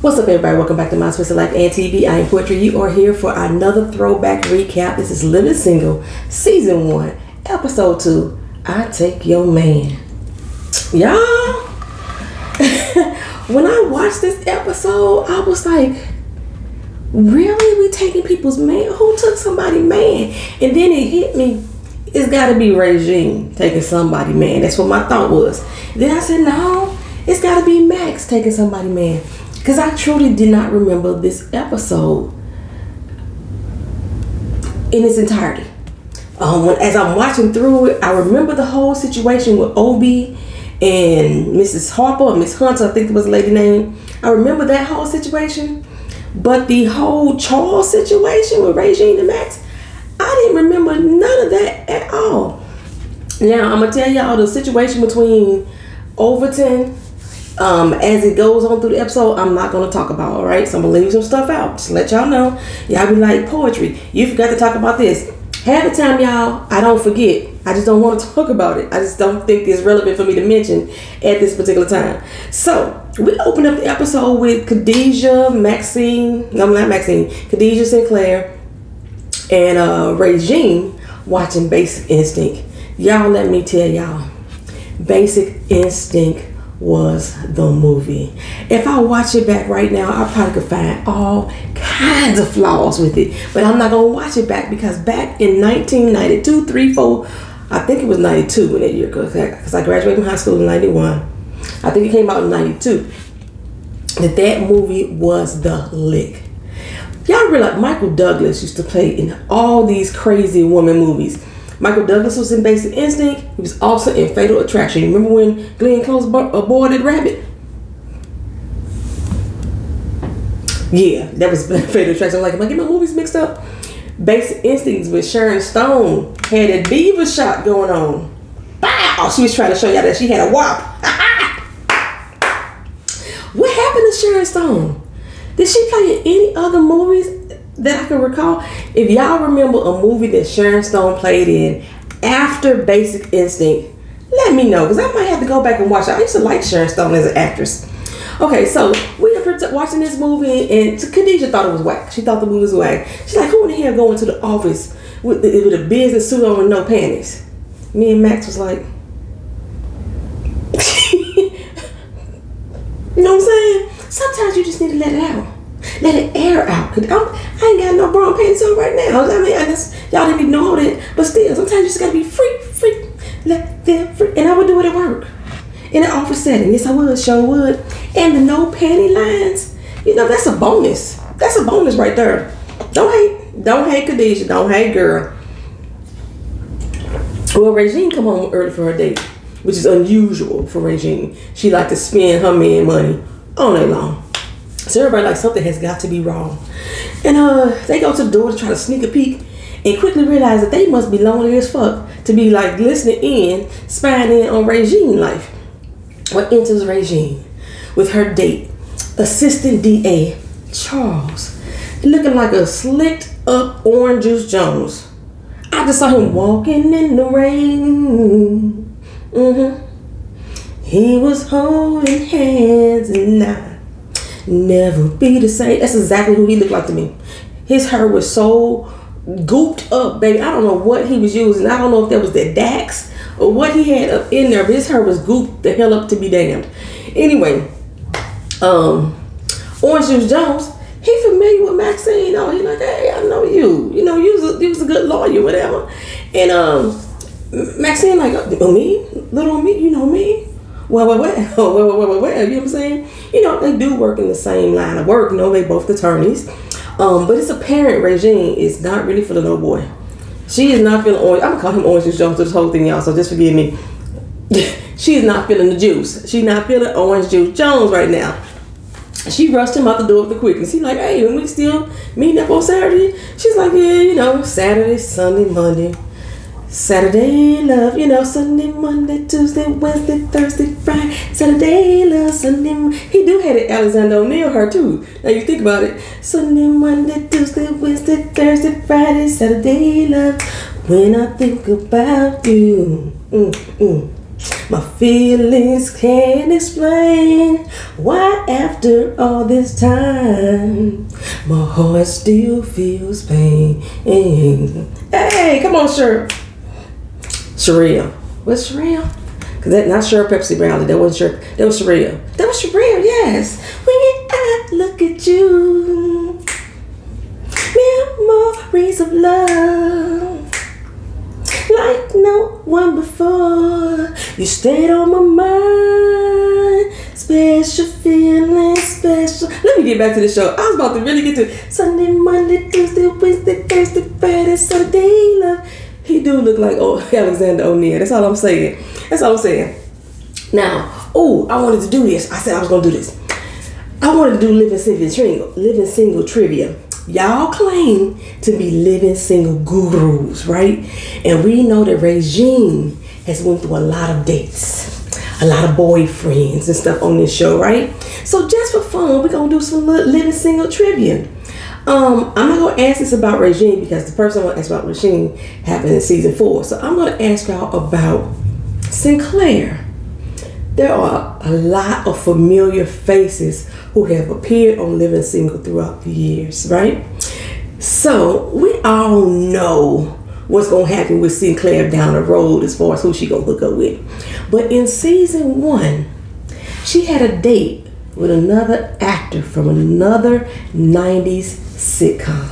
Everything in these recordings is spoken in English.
What's up, everybody? Welcome back to My Twisted Life and TV. I am Poetry. You are here for another throwback recap. This is Living Single, Season 1, Episode 2, I Take Your Man. Y'all, when I watched this episode, I was like, really? We taking people's man? Who took somebody's man? And then it hit me, it's got to be Regine taking somebody's man. That's what my thought was. Then I said, no, it's got to be Max taking somebody's man. Because I truly did not remember this episode in its entirety. As I'm watching through it, I remember the whole situation with Obi and Mrs. Harper, or Miss Hunter, I think it was the lady's name. I remember that whole situation. But the whole Charles situation with Regine and Max, I didn't remember none of that at all. Now, I'm going to tell y'all the situation between Overton. As it goes on through the episode, I'm not going to talk about, alright? So I'm going to leave some stuff out. Just let y'all know. Y'all be like, Poetry, you forgot to talk about this. Half the time, y'all, I don't forget. I just don't want to talk about it. I just don't think it's relevant for me to mention at this particular time. So, we open up the episode with Khadijah Sinclair, and Regine watching Basic Instinct. Y'all, let me tell y'all, Basic Instinct was the movie. If I watch it back right now, I probably could find all kinds of flaws with it, but I'm not gonna watch it back because back in 1992, 3, 4, I think it was 92 in that year because I graduated from high school in 91. I think it came out in 92. That movie was the lick. Y'all realize Michael Douglas used to play in all these crazy woman movies. Michael Douglas was in Basic Instinct. He was also in Fatal Attraction. You remember when Glenn Close aborted Rabbit? Yeah, that was Fatal Attraction. I'm like, am I getting my movies mixed up? Basic Instincts with Sharon Stone had a diva shot going on. Wow! She was trying to show y'all that she had a wop. What happened to Sharon Stone? Did she play in any other movies that I can recall? If y'all remember a movie that Sharon Stone played in after Basic Instinct, let me know, because I might have to go back and watch it. I used to like Sharon Stone as an actress. Okay, so we were watching this movie, and Khadijah thought it was whack. She thought the movie was whack. She's like, who in the hell going to the office with a business suit on and no panties? Me and Max was like, you know what I'm saying? Sometimes you just need to let it out. Let it air out. I ain't got no bra and panties on right now. I mean, y'all didn't even know that. But still, sometimes you just gotta be free. Let them free. And I would do it at work. In an office setting. Yes, I would. Sure would. And the no panty lines, you know, that's a bonus. That's a bonus right there. Don't hate Khadijah. Don't hate girl. Well, Regine come home early for her date, which is unusual for Regine. She like to spend her man money all night long. So everybody like something has got to be wrong. And they go to the door to try to sneak a peek and quickly realize that they must be lonely as fuck to be like listening in, spying in on Regine's life. What enters Regine with her date, Assistant DA Charles, looking like a slicked up Orange Juice Jones. I just saw him walking in the rain. He was holding hands and I never be the same. That's exactly who he looked like to me. His hair was so gooped up, baby. I don't know what he was using. I don't know if that was the Dax or what he had up in there, but his hair was gooped the hell up to be damned. Anyway, Orange Juice Jones, he familiar with Maxine. Oh, he like, hey, I know you. You know, you was a good lawyer, whatever. And Maxine like, oh, me? Little me? You know me? Well, you know what I'm saying? You know, they do work in the same line of work. You know, they both attorneys. But it's apparent Regine is not really feeling no boy. She is not feeling orange. I'm going to call him Orange Juice Jones to this whole thing, y'all, so just forgive me. She is not feeling the juice. She's not feeling Orange Juice Jones right now. She rushed him out the door with the quickness. He's like, hey, when we still meeting up on Saturday? She's like, yeah, you know, Saturday, Sunday, Monday. Saturday love, you know, Sunday, Monday, Tuesday, Wednesday, Thursday, Friday, Saturday love, Sunday. He do have it, Alexander O'Neal, her too. Now you think about it. Sunday, Monday, Tuesday, Wednesday, Thursday, Friday, Saturday love. When I think about you. My feelings can't explain why after all this time my heart still feels pain. Hey, come on, Sherelle. What's Sherelle? Cause that not Cheryl Pepsi Brown. That wasn't Sherelle. That was Sherelle. That was Sherelle. Yes. When I look at you, memories of love. Like no one before, you stayed on my mind. Special feeling, special. Let me get back to the show. I was about to really get to Sunday, Monday, Tuesday, Wednesday, Thursday, Friday, Saturday, love. He do look like Alexander O'Neal. That's all I'm saying. Now, I wanted to do this. I said I was gonna do this. I wanted to do living single trivia. Y'all claim to be living single gurus, right? And we know that Regine has went through a lot of dates, a lot of boyfriends and stuff on this show, right? So just for fun, we're gonna do some living single trivia. I'm not gonna ask this about Regine because the person I want to ask about Regine happened in season 4. So I'm gonna ask y'all about Sinclair. There are a lot of familiar faces who have appeared on Living Single throughout the years, right? So we all know what's gonna happen with Sinclair down the road as far as who she gonna hook up with. But in season 1, she had a date with another actor from another 90s sitcom.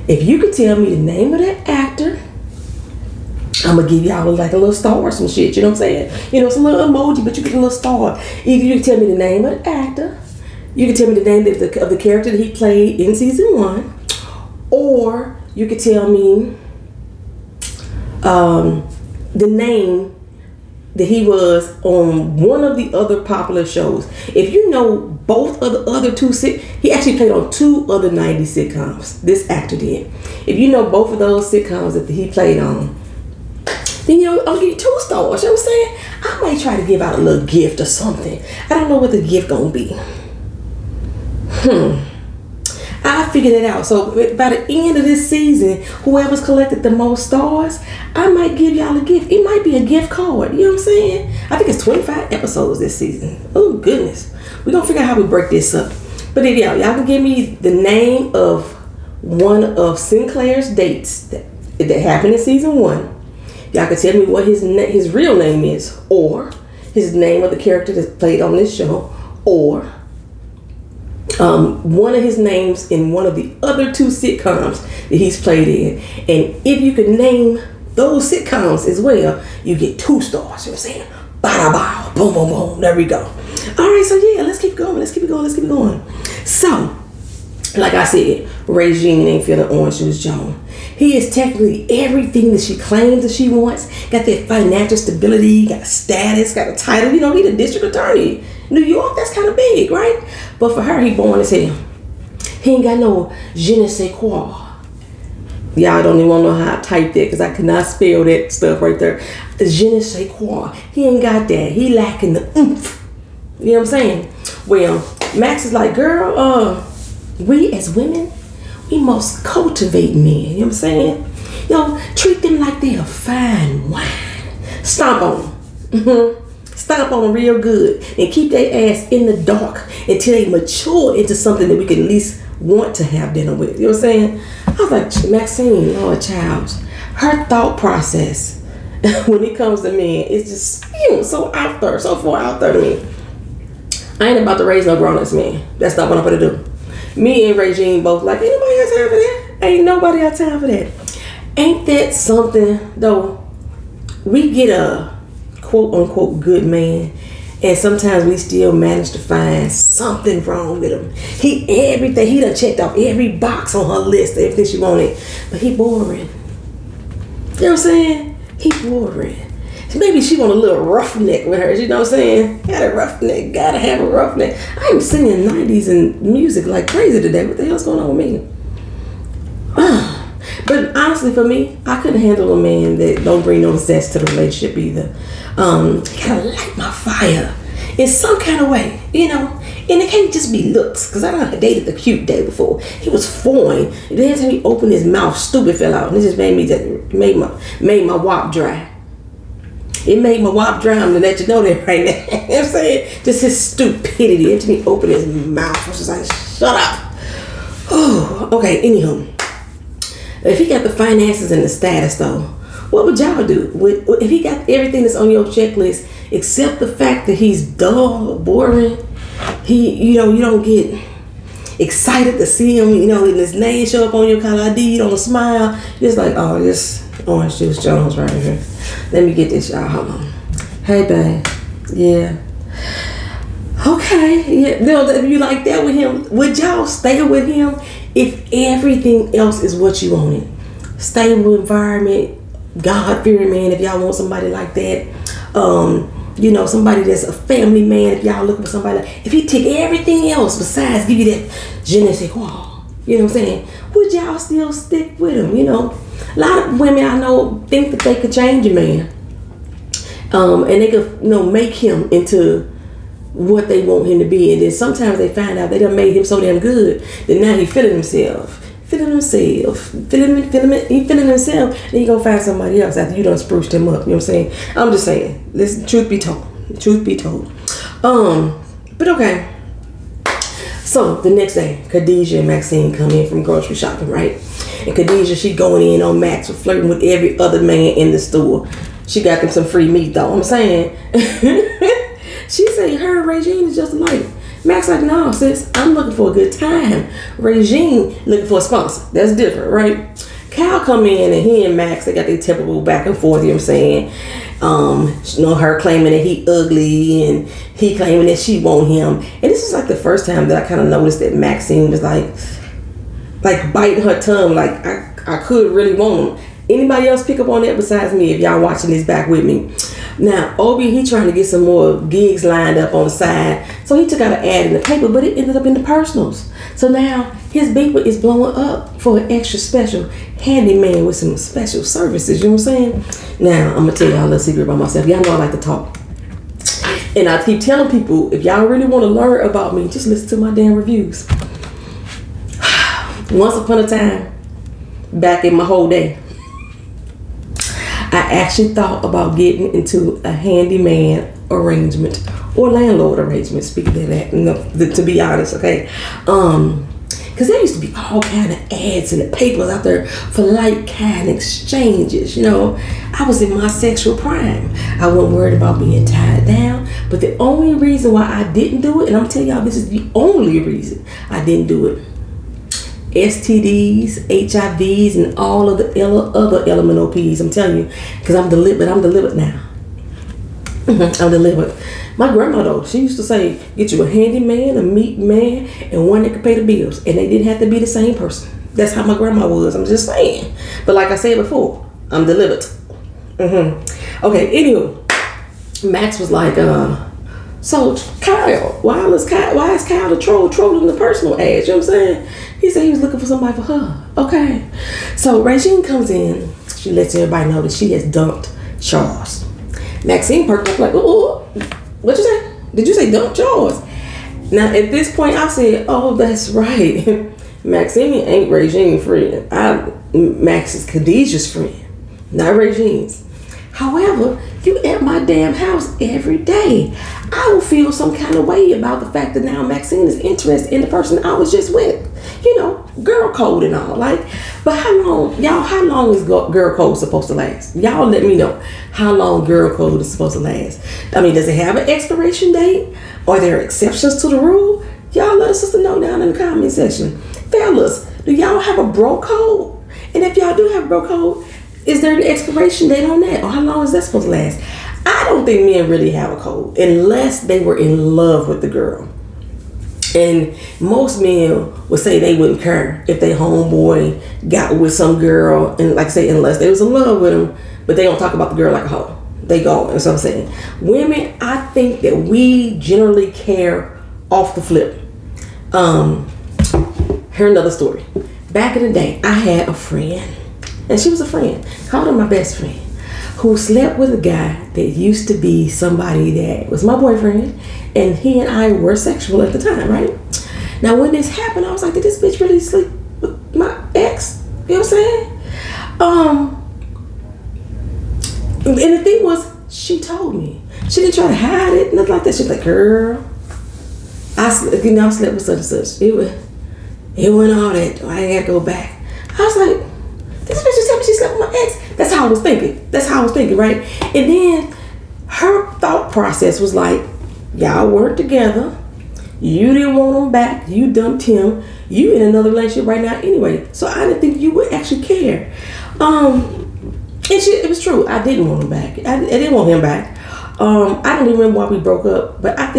If you could tell me the name of that actor, I'm gonna give y'all like a little star or some shit, you know what I'm saying? You know, some little emoji, but you get a little star. Either you can tell me the name of the actor, you can tell me the name of the character that he played in season 1, or you could tell me the name that he was on one of the other popular shows. If you know both of the other two he actually played on 2 other 90s sitcoms. This actor did. If you know both of those sitcoms that he played on, then I'll give you 2 stars. You know what I'm saying? I might try to give out a little gift or something. I don't know what the gift gonna be. I figured it out. So by the end of this season, whoever's collected the most stars, I might give y'all a gift. It might be a gift card. You know what I'm saying? I think it's 25 episodes this season. Oh goodness. We're gonna figure out how we break this up. But if y'all can give me the name of one of Sinclair's dates that happened in season 1. Y'all can tell me what his real name is, or his name of the character that's played on this show, or one of his names in one of the other 2 sitcoms that he's played in. And if you can name those sitcoms as well, you get 2 stars. You know what I'm saying? Bada bow, boom, boom, boom. There we go. All right, so yeah, let's keep going. So, like I said, Regine ain't feeling Orange Juice Jones. He is technically everything that she claims that she wants. Got that financial stability, got a status, got a title. You know, he's the district attorney. New York, that's kind of big, right? But for her, he born as hell. He ain't got no je ne sais quoi. Y'all don't even want to know how I type that because I cannot spell that stuff right there. Je ne sais quoi. He ain't got that. He lacking the oomph. You know what I'm saying? Well, Max is like, girl, we as women, we must cultivate men. You know what I'm saying? Treat them like they are fine wine. Stomp on them. Stomp on them real good and keep their ass in the dark until they mature into something that we can at least want to have dinner with. You know what I'm saying? I was like, Maxine, Lord child, her thought process when it comes to men is just so out there, so far out there to me. I ain't about to raise no grown-ass man. That's not what I'm gonna do. Me and Regine both like, ain't nobody got time for that. Ain't nobody got time for that. Ain't that something though? We get a quote unquote good man, and sometimes we still manage to find something wrong with him. He done checked off every box on her list, everything she wanted, but he boring. You know what I'm saying? He boring. Maybe she want a little roughneck with her. You know what I'm saying? Gotta have a roughneck. I am singing 90s and music like crazy today. What the hell's going on with me? But honestly, for me, I couldn't handle a man that don't bring no zest to the relationship either. Gotta light my fire in some kind of way, and it can't just be looks, because I done dated the cute day before. He was foreign. Then every time he opened his mouth, stupid fell out, and it just made my wop dry. It made my wop drown to let you know that right now. You know what I'm saying? Just his stupidity. It made me open his mouth. I was just like, shut up. Oh, okay, anywho. If he got the finances and the status though, what would y'all do? If he got everything that's on your checklist, except the fact that he's dull, boring, you don't get excited to see him, and his name show up on your caller ID, you don't smile. It's like, oh, this Orange Juice Jones right here. Let me get this, y'all. Hold on. Hey, babe. Yeah. Okay. Yeah. If you like that with him, would y'all stay with him if everything else is what you wanted? Stable environment, God-fearing man, if y'all want somebody like that. Somebody that's a family man, if y'all looking for somebody like, if he take everything else besides give you that je ne sais quoi, you know what I'm saying, would y'all still stick with him? A lot of women I know think that they could change a man, and they could make him into what they want him to be, and then sometimes they find out they done made him so damn good that now he feeling himself, and you gonna find somebody else after you done spruced him up. You know what I'm saying? I'm just saying, listen, truth be told. But okay. So the next day, Khadijah and Maxine come in from grocery shopping, right? And Khadijah, she going in on Max for flirting with every other man in the store. She got them some free meat though. I'm saying. She said her and Regine is just alike. Max like, no, sis, I'm looking for a good time. Regine looking for a sponsor. That's different, right? Cal come in and he and Max, they got their typical back and forth, you know what I'm saying? Her claiming that he ugly and he claiming that she want him. And this is like the first time that I kind of noticed that Maxine was like biting her tongue, like I could really want him. Anybody else pick up on that besides me if y'all watching this back with me? Now, Obi, he trying to get some more gigs lined up on the side. So he took out an ad in the paper, but it ended up in the personals. So now his beeper is blowing up for an extra special handyman with some special services. You know what I'm saying? Now, I'm going to tell y'all a little secret about myself. Y'all know I like to talk. And I keep telling people, if y'all really want to learn about me, just listen to my damn reviews. Once upon a time, back in my whole day, I actually thought about getting into a handyman arrangement or landlord arrangement, speaking of that, to be honest, okay? Because there used to be all kind of ads in the papers out there for like kind exchanges, I was in my sexual prime. I wasn't worried about being tied down, but the only reason why I didn't do it, and I'm telling y'all this is the only reason I didn't do it, STDs, HIVs, and all of the other elemental P's. I'm telling you, because I'm delivered now. I'm delivered. My grandma though, she used to say, get you a handyman, a meat man, and one that could pay the bills, and they didn't have to be the same person. That's how my grandma was. I'm just saying. But like I said before, I'm delivered. Okay. Anywho, Max was like, so Kyle, why is Kyle the troll trolling the personal ads? You know what I'm saying? He said he was looking for somebody for her. Okay. So Regine comes in. She lets everybody know that she has dumped Charles. Maxine perked up like, oh, what you say? Did you say dump Charles? Now at this point I said, oh, that's right. Maxine ain't Regine's friend. Max is Khadijah's friend, not Regine's. However, you at my damn house every day. I will feel some kind of way about the fact that now Maxine is interested in the person I was just with. Girl code and all. But how long is girl code supposed to last? Y'all let me know how long girl code is supposed to last. I mean, does it have an expiration date? Are there exceptions to the rule? Y'all let us know down in the comment section. Fellas, do y'all have a bro code? And if y'all do have a bro code, is there an expiration date on that? Or how long is that supposed to last? I don't think men really have a code unless they were in love with the girl. And most men would say they wouldn't care if their homeboy got with some girl, and like I say, unless they was in love with him, but they don't talk about the girl like a hoe. They go, and so I'm saying, women, I think that we generally care off the flip. Here's another story. Back in the day, I had a friend, and she was a friend, called her my best friend, who slept with a guy that used to be somebody that was my boyfriend, and he and I were sexual at the time, right? Now, when this happened, I was like, did this bitch really sleep with my ex? You know what I'm saying? And the thing was, she told me. She didn't try to hide it, nothing like that. She was like, girl, I slept with such and such. It wasn't all that. I ain't gotta go back. I was like, this bitch just told me she slept with my ex. That's how I was thinking, right? And then her thought process was like, y'all worked together. You didn't want him back. You dumped him. You in another relationship right now anyway. So I didn't think you would actually care. It was true. I didn't want him back. I didn't want him back. I don't even remember why we broke up. But I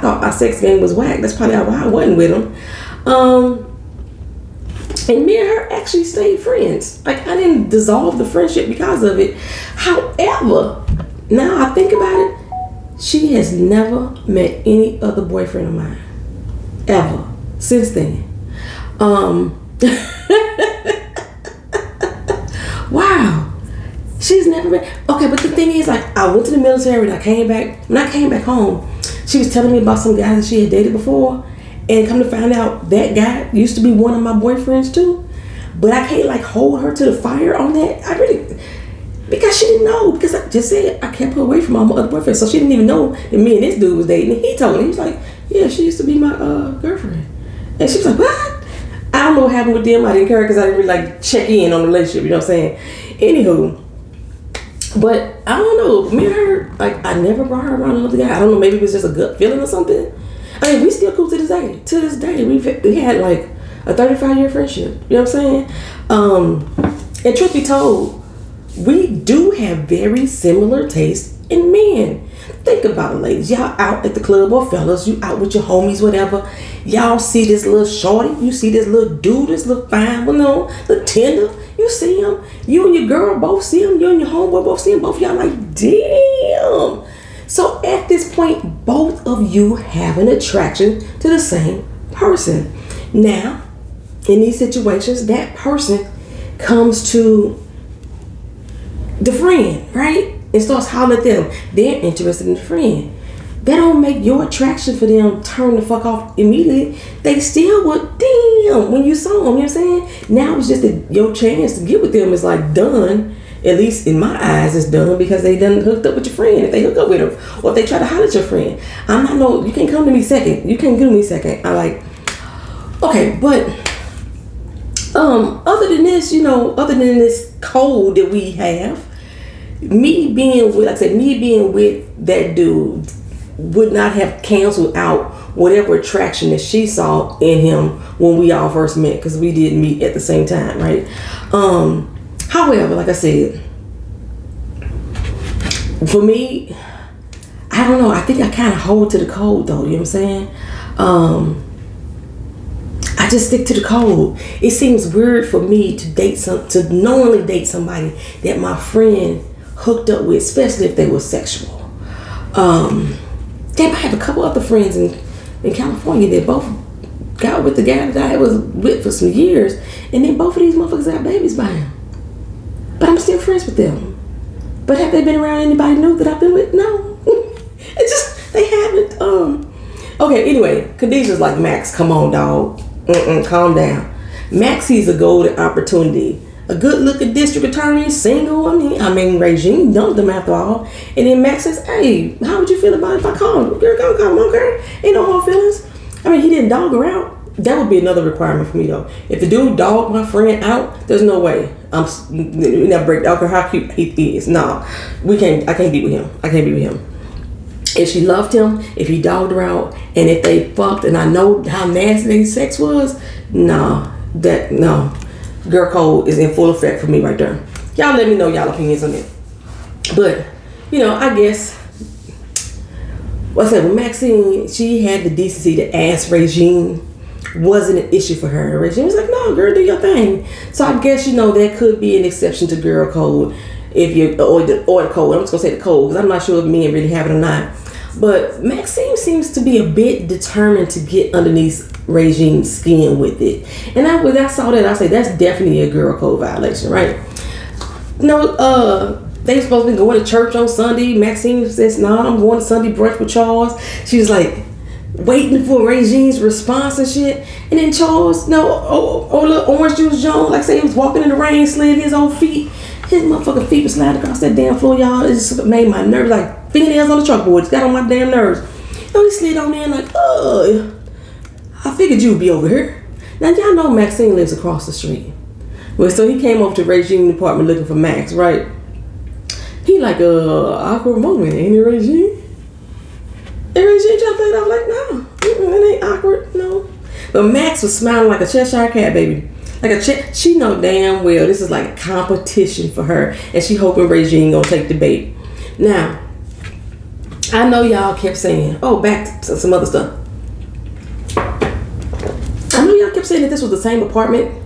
thought our sex game was whack. That's probably why I wasn't with him. And me and her actually stayed friends. Like, I didn't dissolve the friendship because of it. However, now I think about it, she has never met any other boyfriend of mine. Ever. Since then. Wow. She's never met. Okay, but the thing is, like, I went to the military and I came back. When I came back home, she was telling me about some guy that she had dated before. And come to find out, that guy used to be one of my boyfriends too. But I can't, like, hold her to the fire on that. Because she didn't know. Because I just said I kept her away from all my other boyfriends. So she didn't even know that me and this dude was dating. And he told me, he was like, yeah, she used to be my girlfriend. And she was like, what? I don't know what happened with them. I didn't care because I didn't really, like, check in on the relationship. You know what I'm saying? Anywho. But I don't know. Me and her, like, I never brought her around another guy. I don't know. Maybe it was just a gut feeling or something. I mean, we still cool to this day. To this day, we had like a 35-year friendship. You know what I'm saying? And truth be told, we do have very similar tastes in men. Think about it, ladies. Y'all out at the club, or fellas, you out with your homies, whatever. Y'all see this little shorty. You see this little dude, this little fine, little tender. You see him. You and your girl both see him. You and your homeboy both see him. Both of y'all like, damn. So at this point, both of you have an attraction to the same person. Now, in these situations, that person comes to the friend, right? And starts hollering at them. They're interested in the friend. That don't make your attraction for them turn the fuck off immediately. They still would, damn, when you saw them, you know what I'm saying? Now it's just that your chance to get with them is like done. At least in my eyes, it's done because they done hooked up with your friend. If they hook up with them, or if they try to holler at your friend, I'm not no. You can't come to me second. You can't give me second. I like. Okay, but other than this, other than this code that we have, me being with that dude would not have canceled out whatever attraction that she saw in him when we all first met, because we did meet at the same time, right? However, like I said, for me, I don't know. I think I kind of hold to the code, though. You know what I'm saying? I just stick to the code. It seems weird for me to knowingly date somebody that my friend hooked up with, especially if they were sexual. Damn, I have a couple other friends in California that both got with the guy that I was with for some years, and then both of these motherfuckers got babies by him. But I'm still friends with them. But have they been around anybody new that I've been with? No. It's just, they haven't. Okay, anyway, Khadijah's like, Max, come on, dog. Calm down. Max sees a golden opportunity. A good-looking district attorney, single. I mean, Regine dumped him after all. And then Max says, hey, how would you feel about it if I call him? Girl, go call him, girl. Ain't no hard feelings. I mean, he didn't dog her out. That would be another requirement for me, though. If the dude dogged my friend out, there's no way. I don't care how cute he is. Nah, I can't be with him. If she loved him, if he dogged her out, and if they fucked, and I know how nasty their sex was, no. Girl code is in full effect for me right there. Y'all let me know y'all opinions on it. But, I guess, with Maxine, she had the decency to ask Regine. Wasn't an issue for her. Regine was like, no, girl, do your thing. So I guess, that could be an exception to girl code. If you or the code. I'm just gonna say the code because I'm not sure if men really have it or not. But Maxine seems to be a bit determined to get underneath Regine's skin with it. And when I saw that, I said, that's definitely a girl code violation, right? They were supposed to be going to church on Sunday. Maxine says, no, I'm going to Sunday brunch with Charles. She was like, waiting for Regine's response and shit. And then Charles, little orange juice John, like say he was walking in the rain, slid his old feet. His motherfucking feet was sliding across that damn floor, y'all. It just made my nerves like fingernails on the chalkboard. It got on my damn nerves. He slid on in like, I figured you'd be over here. Now, y'all know Maxine lives across the street. Well, so he came over to Regine's apartment looking for Max, right? He like, awkward moment, ain't it, Regine? And Regine tried to play it off like, no, it ain't awkward, no. But Max was smiling like a Cheshire cat, baby. Like she know damn well this is like a competition for her, and she hoping Regine gonna take the bait. Now, I know y'all kept saying, back to some other stuff. I know y'all kept saying that this was the same apartment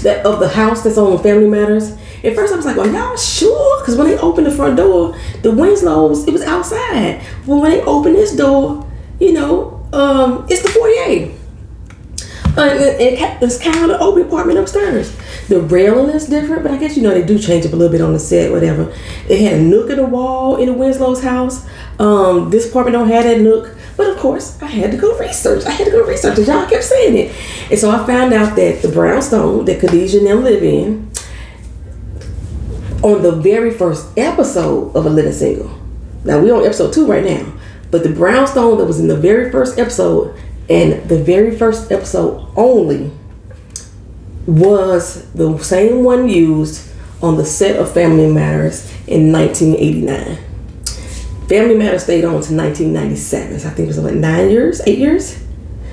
that of the house that's on Family Matters. At first I was like, are y'all sure? Because when they opened the front door, the Winslows, it was outside. Well, when they opened this door, it's the foyer. It's kind of the open apartment upstairs. The railing is different, but I guess they do change up a little bit on the set, whatever. It had a nook in the wall in the Winslow's house. This apartment don't have that nook, but of course I had to go research. Because y'all kept saying it, and so I found out that the brownstone that Khadijah and them live in, on the very first episode of A Living Single. Now we're on episode 2 right now, but the brownstone that was in the very first episode. And the very first episode only was the same one used on the set of Family Matters in 1989. Family Matters stayed on to 1997. So I think it was like 8 years.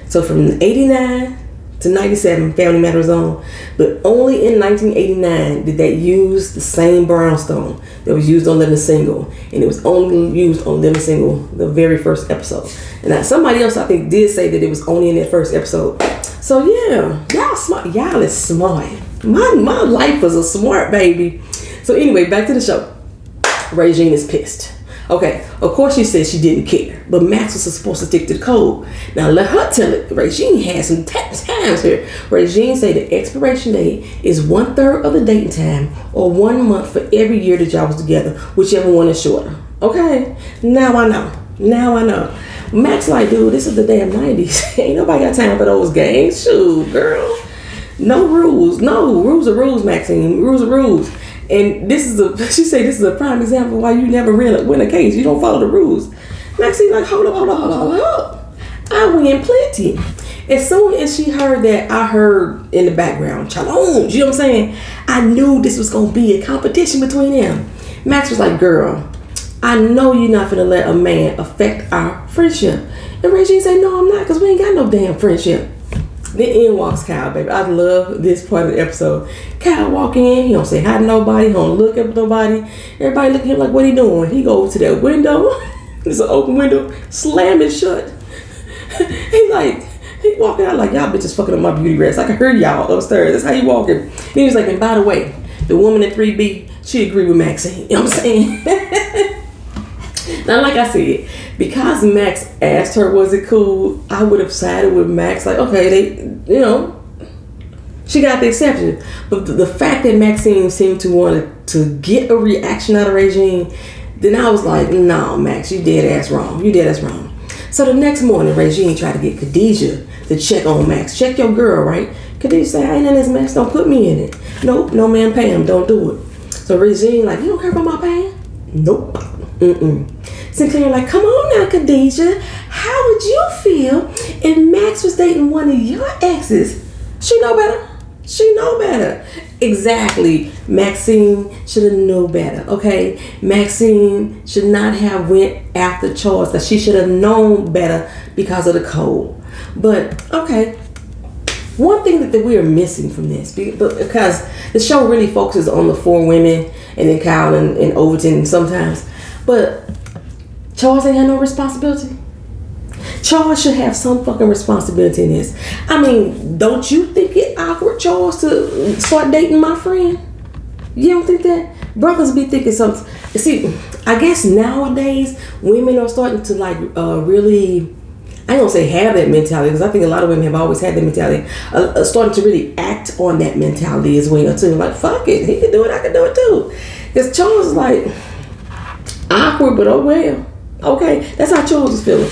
So from 89 to 97, Family Matters on. But only in 1989 did they use the same brownstone that was used on Living Single. And it was only used on Living Single, the very first episode. And now somebody else I think did say that it was only in that first episode. So yeah, y'all smart. Y'all is smart. My life was a smart baby. So anyway, back to the show. Regine is pissed. Okay, of course she said she didn't care, but Max was supposed to stick to the code. Now let her tell it. Regine had some times here. Regine said the expiration date is 1/3 of the dating time or 1 month for every year that y'all was together, whichever one is shorter. Okay, now I know. Max like, dude, this is the damn 90s. Ain't nobody got time for those games. Shoot, girl. No rules. No, rules are rules, Maxine. Rules are rules. And she said this is a prime example why you never win a case. You don't follow the rules. Maxine like, hold up. I win plenty. As soon as she heard that, I heard in the background, challenge, you know what I'm saying? I knew this was going to be a competition between them. Max was like, girl, I know you're not going to let a man affect our friendship. And Regine said, no, I'm not, because we ain't got no damn friendship. Then in walks Kyle, baby. I love this part of the episode. Kyle walk in, he don't say hi to nobody, he don't look at nobody. Everybody look at him like, what he doing? He go to that window, it's an open window, slam it shut. He walking out like, y'all bitches fucking up my beauty rest. I can hear y'all upstairs. That's how he walking. And he was like, and by the way, the woman in 3B, she agreed with Maxine. You know what I'm saying? Now, like I said, because Max asked her, was it cool? I would have sided with Max. Like, okay, she got the exception. But the fact that Maxine seemed to want to get a reaction out of Regine, then I was like, no, Max, you dead ass wrong. So the next morning, Regine tried to get Khadijah to check on Max. Check your girl, right? Khadijah said, I ain't in this Max, don't put me in it. Nope, no man Pam, don't do it. So Regine like, you don't care about my Pam? Nope. Sinclair like, come on now, Khadijah. How would you feel if Max was dating one of your exes? She know better. Exactly. Maxine should have known better, okay? Maxine should not have went after Charles, because she should have known better because of the code. But, okay. One thing that we are missing from this, because the show really focuses on the 4 women and then Kyle and Overton sometimes, but Charles ain't had no responsibility. Charles should have some fucking responsibility in this. I mean, don't you think it awkward, Charles, to start dating my friend? You don't think that? Brothers be thinking something. See, I guess nowadays women are starting to really, I don't say have that mentality, because I think a lot of women have always had that mentality, starting to really act on that mentality as well too. Like, fuck it, he can do it, I can do it too. Because Charles is like awkward, but oh well. Okay, that's how Charles is feeling.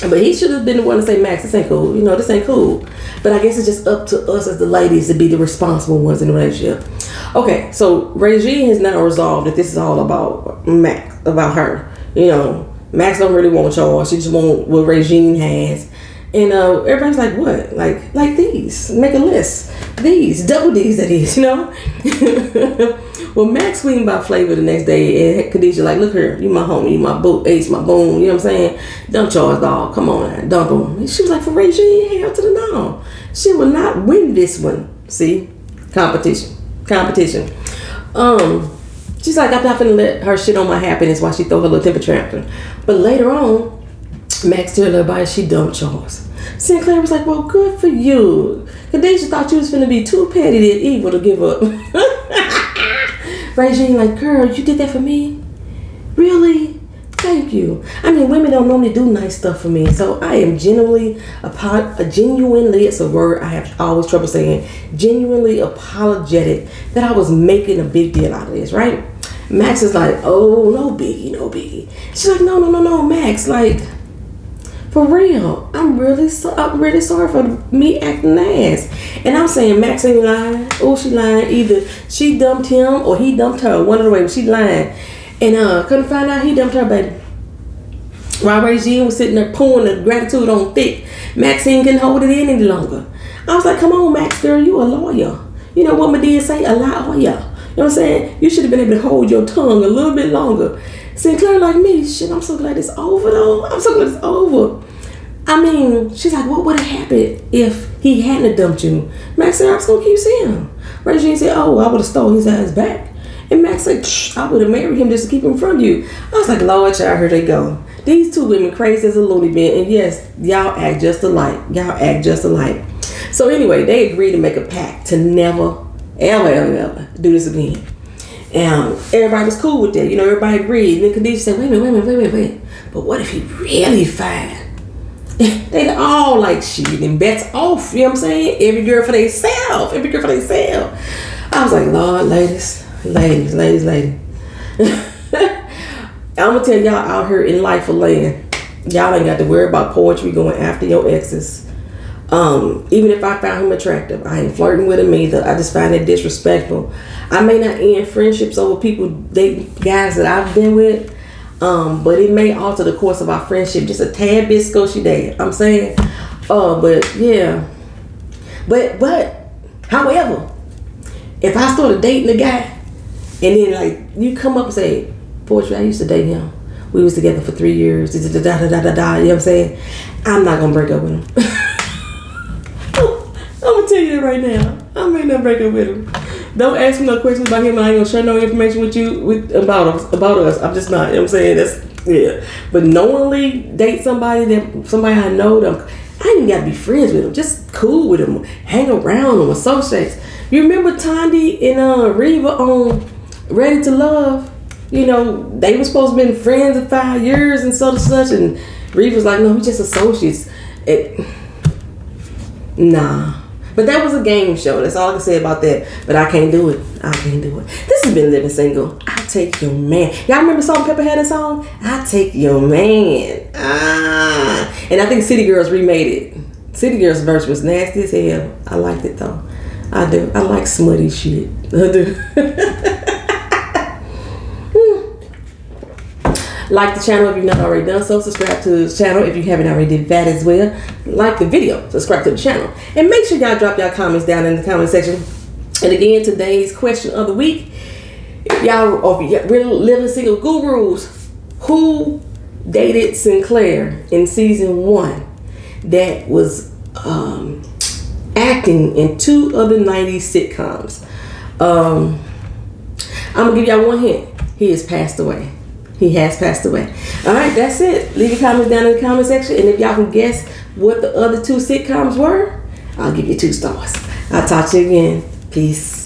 But he should have been the one to say, Max, this ain't cool. You know, this ain't cool. But I guess it's just up to us as the ladies to be the responsible ones in the relationship. Okay, so Regine has now resolved that this is all about Max, about her. You know, Max don't really want Charles. She just want what Regine has. And everybody's like, what? Like these. Make a list. These. Double D's, that is, you know? Well, Max swing by Flavor the next day, and Khadijah like, look here, you my homie, you my boo, ace, my boom, you know what I'm saying? Dump Charles, dog, come on now, dump him. And she was like, for Regine, hell to the no. She will not win this one. See? Competition. She's like, I'm not gonna let her shit on my happiness while she throw her little temper tantrum. But later on, Max told everybody she dumped Charles. Sinclair was like, well, good for you. Khadijah thought you was finna be too petty and evil to give up. Regine like, girl, you did that for me? Really? Thank you. I mean, women don't normally do nice stuff for me, so I am genuinely, it's a word I have always trouble saying, genuinely apologetic that I was making a big deal out of this, right? Max is like, oh, no biggie. She's like, no, Max, like, for real, I'm really sorry for me acting ass. And I'm saying Max ain't lying. Oh, she lying. Either she dumped him or he dumped her. One of the ways, she lying. And couldn't find out he dumped her, baby. While Regine was sitting there pouring the gratitude on thick, Maxine couldn't hold it in any longer. I was like, come on, Max, girl, you a lawyer. You know what Medea say? A lawyer. You know what I'm saying? You should have been able to hold your tongue a little bit longer. Sinclair like me, shit, I'm so glad it's over though. I'm so glad it's over. I mean, she's like, what would have happened if he hadn't dumped you? Max said, I was gonna keep seeing him. Regine said, oh, I would have stole his ass back. And Max said, I would have married him just to keep him from you. I was like, Lord, child, here they go. These two women crazy as a loony bin, and yes, y'all act just alike. So anyway, they agreed to make a pact to never, ever do this again. And everybody was cool with that. You know, everybody agreed. And then Khadijah said, wait a minute. But what if he really fine? They all like shit and bets off. You know what I'm saying? Every girl for themselves. I was like, Lord, ladies. I'm gonna tell y'all out here in life of land, y'all ain't got to worry about poetry going after your exes. Even if I found him attractive, I ain't flirting with him either. I just find it disrespectful. I may not end friendships over guys that I've been with, but it may alter the course of our friendship just a tad bit scotchy day. I'm saying, but yeah, but however, if I started dating a guy and then like you come up and say, poetry, I used to date him. We was together for 3 years. You know what I'm saying? I'm not gonna break up with him. I'm gonna tell you that right now. I may not break up with him. Don't ask me no questions about him. I ain't gonna share no information with you about us. I'm just not. You know what I'm saying? That's yeah. But knowingly date somebody I know them. I ain't gotta be friends with them. Just cool with them. Hang around them. Associates. You remember Tandy and Reva on Ready to Love? You know, they were supposed to be friends in 5 years and such. And Reeve was like, no, we just associates. Nah. But that was a game show. That's all I can say about that. But I can't do it. This has been Living Single. I take your man. Y'all remember Salt and Pepper had that song? I take your man. And I think City Girls remade it. City Girls' verse was nasty as hell. I liked it though. I do. I like smutty shit. I do. Like the channel if you've not already done so. Subscribe to the channel if you haven't already did that as well. Like the video. Subscribe to the channel. And make sure y'all drop y'all comments down in the comment section. And again, today's question of the week. Y'all are living single gurus. Who dated Sinclair in season 1 that was acting in 2 other 90s sitcoms? I'm going to give y'all one hint. He has passed away. All right, that's it. Leave your comments down in the comment section. And if y'all can guess what the other 2 sitcoms were, I'll give you 2 stars. I'll talk to you again. Peace.